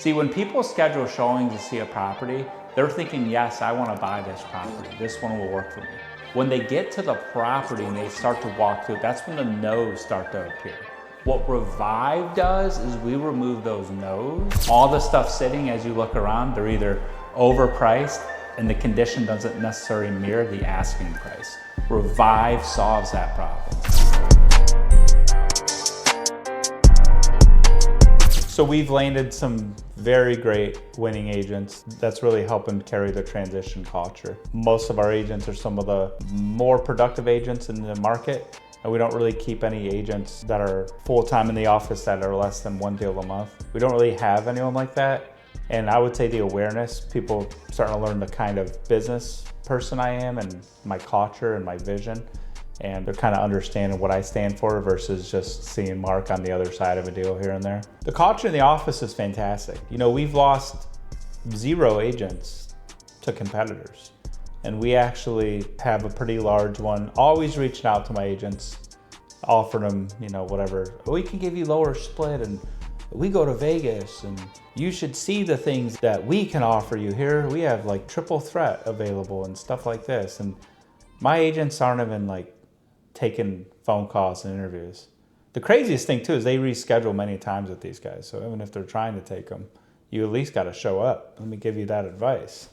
See, when people schedule showings to see a property, they're thinking, yes, I want to buy this property. This one will work for me. When they get to the property and they start to walk through it, that's when the no's start to appear. What Revive does is we remove those no's. All the stuff sitting, as you look around, they're either overpriced and the condition doesn't necessarily mirror the asking price. Revive solves that problem. So we've landed some very great winning agents that's really helping carry the transition culture. Most of our agents are some of the more productive agents in the market, and we don't really keep any agents that are full-time in the office that are less than one deal a month. We don't really have anyone like that. And I would say the awareness, people starting to learn the kind of business person I am and my culture and my vision. And they're kind of understanding what I stand for versus just seeing Mark on the other side of a deal here and there. The culture in the office is fantastic. You know, we've lost 0 agents to competitors. And we actually have a pretty large one, always reaching out to my agents, offering them, you know, whatever. We can give you lower split and we go to Vegas and you should see the things that we can offer you here. We have like triple threat available and stuff like this. And my agents aren't even like taking phone calls and interviews. The craziest thing too is they reschedule many times with these guys. So even if they're trying to take them, you at least got to show up. Let me give you that advice.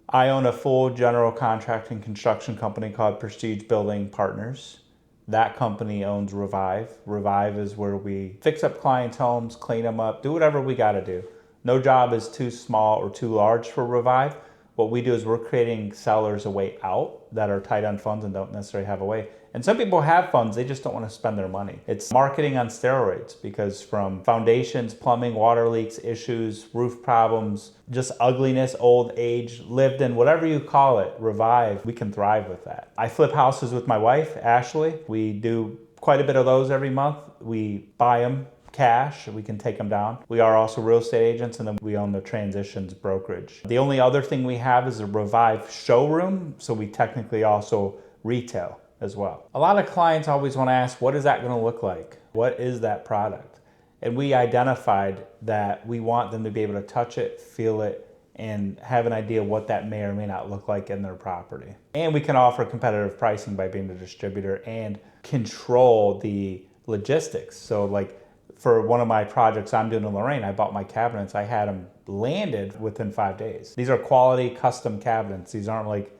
I own a full general contracting construction company called Prestige Building Partners. That company owns Revive. Revive is where we fix up clients' homes, clean them up, do whatever we got to do. No job is too small or too large for Revive. What we do is we're creating sellers a way out that are tight on funds and don't necessarily have a way. And some people have funds, they just don't want to spend their money. It's marketing on steroids because from foundations, plumbing, water leaks, issues, roof problems, just ugliness, old age, lived in, whatever you call it, Revive, we can thrive with that. I flip houses with my wife, Ashley. We do quite a bit of those every month. We buy them cash, we can take them down. We are also real estate agents, and then we own the transitions brokerage. The only other thing we have is a Revive showroom, so we technically also retail as well. A lot of clients always want to ask, what is that going to look like? What is that product? And we identified that we want them to be able to touch it, feel it, and have an idea what that may or may not look like in their property. And we can offer competitive pricing by being the distributor and control the logistics. So like for one of my projects I'm doing in Lorraine, I bought my cabinets. I had them landed within 5 days. These are quality custom cabinets. These aren't like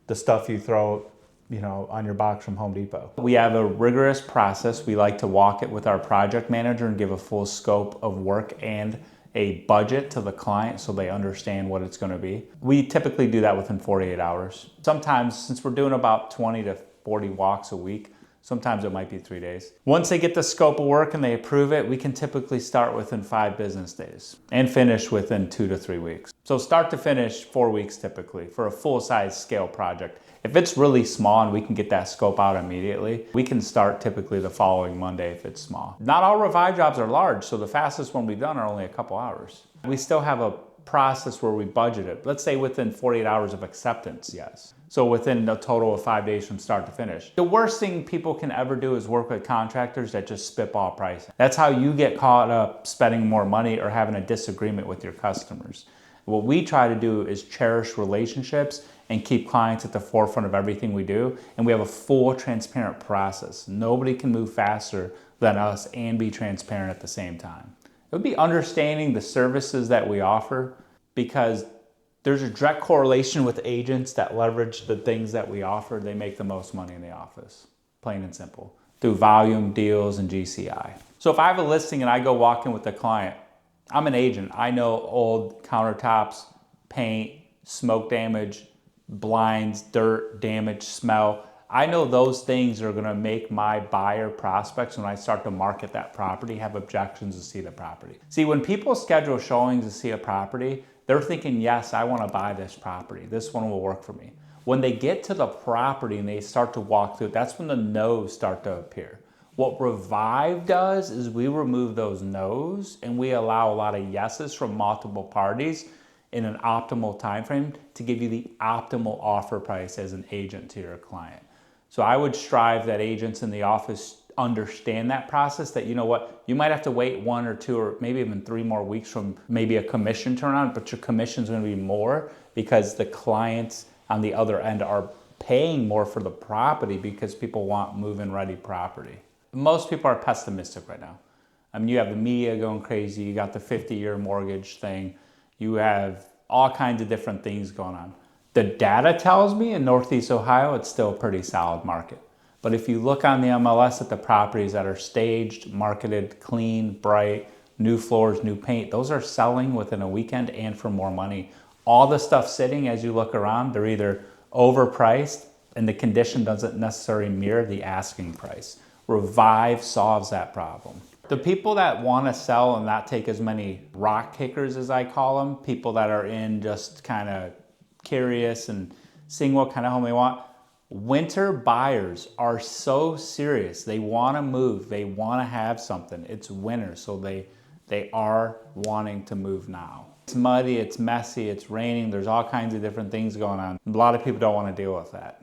the stuff you throw, you know, on your box from Home Depot. We have a rigorous process. We like to walk it with our project manager and give a full scope of work and a budget to the client so they understand what it's going to be. We typically do that within 48 hours. Sometimes, since we're doing about 20 to 40 walks a week, sometimes it might be 3 days. Once they get the scope of work and they approve it, we can typically start within 5 business days and finish within 2 to 3 weeks. So start to finish 4 weeks typically for a full-size scale project. If it's really small and we can get that scope out immediately, we can start typically the following Monday if it's small. Not all Revive jobs are large, so the fastest one we've done are only a couple hours. We still have a process where we budget it. Let's say within 48 hours of acceptance, yes. So within a total of 5 days from start to finish. The worst thing people can ever do is work with contractors that just spitball pricing. That's how you get caught up spending more money or having a disagreement with your customers. What we try to do is cherish relationships and keep clients at the forefront of everything we do. And we have a full transparent process. Nobody can move faster than us and be transparent at the same time. It would be understanding the services that we offer, because there's a direct correlation with agents that leverage the things that we offer. They make the most money in the office, plain and simple, through volume, deals, and GCI. So if I have a listing and I go walk in with the client, I'm an agent. I know old countertops, paint, smoke damage, blinds, dirt, damage, smell. I know those things are going to make my buyer prospects, when I start to market that property, have objections to see the property. See, when people schedule showings to see a property, they're thinking, yes, I want to buy this property. This one will work for me. When they get to the property and they start to walk through, that's when the no's start to appear. What Revive does is we remove those no's and we allow a lot of yeses from multiple parties in an optimal time frame to give you the optimal offer price as an agent to your client. So I would strive that agents in the office understand that process, that you know what, you might have to wait 1 or 2 or maybe even 3 more weeks from maybe a commission turnaround, but your commission is going to be more because the clients on the other end are paying more for the property because people want move-in ready property. Most people are pessimistic right now. I mean, you have the media going crazy, you got the 50-year mortgage thing, you have all kinds of different things going on. The data tells me in Northeast Ohio, it's still a pretty solid market. But if you look on the MLS at the properties that are staged, marketed, clean, bright, new floors, new paint, those are selling within a weekend and for more money. All the stuff sitting, as you look around, they're either overpriced and the condition doesn't necessarily mirror the asking price. Revive solves that problem. The people that want to sell and not take as many rock kickers, as I call them, people that are in just kind of curious and seeing what kind of home they want, winter buyers are so serious. They want to move. They want to have something. It's winter, so they are wanting to move now. It's muddy, it's messy, it's raining. There's all kinds of different things going on. A lot of people don't want to deal with that.